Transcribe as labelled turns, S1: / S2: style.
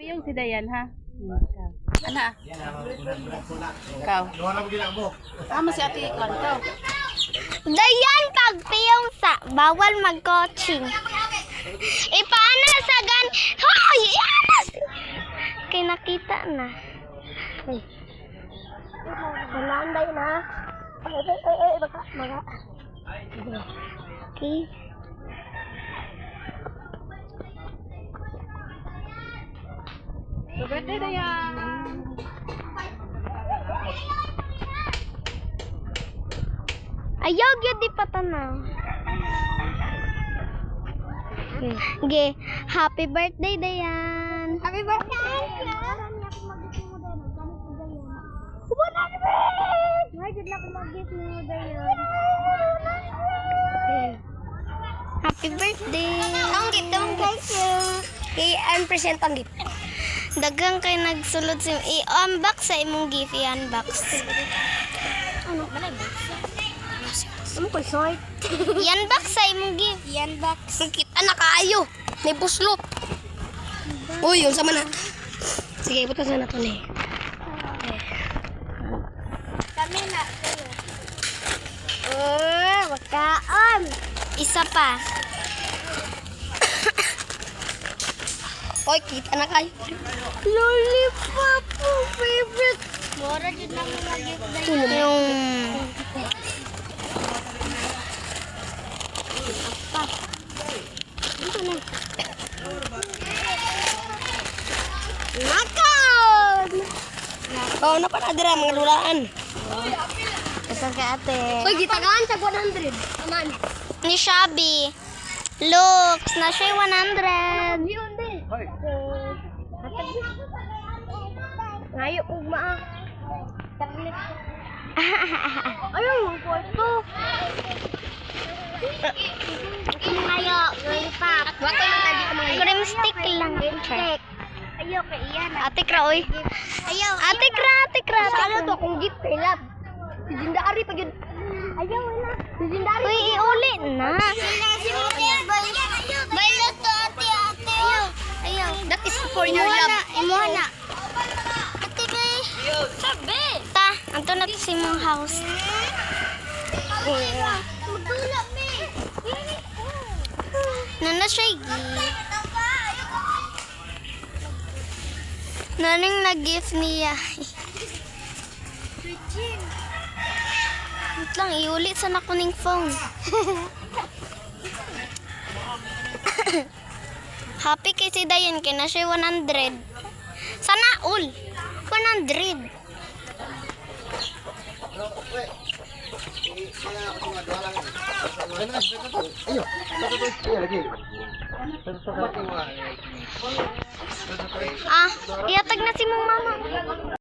S1: Yung si Dayan, ha? Ana? Ikaw? Tama si Ate Ikon, ikaw?
S2: Dayan pagpiyong sa bawal mag-coaching. Ipaana sa gan. Hoy! Yanas! Kay nakita na. Ay. Malanday na. Ay, baka. Okay.
S1: Birthday Dayan!
S2: Ayaw, gyud di patanaw. Okay. Happy birthday, Dayan. Happy birthday! Happy birthday! Ang gift, kay ang present ang gift. Dagang kay nagsulod sa i-unbox sa imong gift, i-unbox. Ano ba na? Ano ko short? I-unbox sa imong gift. I-unbox. Kita na kaayo. May buslot. Uy, yun sama na. Sige, ibutas na nato ni. Kami na. Wagkaan. Isa pa. Oy, kita na kayo. Lollipop po, favorite. Mora dyan lang mag-gift na yun. Yung... Makan! Oh, ano pa na dira mga lulaan? Isa ka ate. Uy, gitagaan sa 100. Aman. Ni Shabby. Looks, na siya 100. Yun din. Ngayon, ugma. Ayun, photo. Ngayon, lollipop. Cream stick lang. Ayaw, kay iyan. Ate Kra, oy. Ayaw. Ate Kra. Saan to kung gift kay lab? Si Jindari pag yun. Ayaw, wala. Si Jindari. Uy, iuli na. Bailot to, ate. Ayaw. That is for your love. Imuha na. Ate, bay. Sabi. Ta, anto na si mong house. Magdula, me. Nana siya, naning nag-gift niya. Wait lang, iulit sa nakuning phone. Happy kay si Dayan, kaya na siya 100. Sana all. 100. Ah, iatag na si mong mama.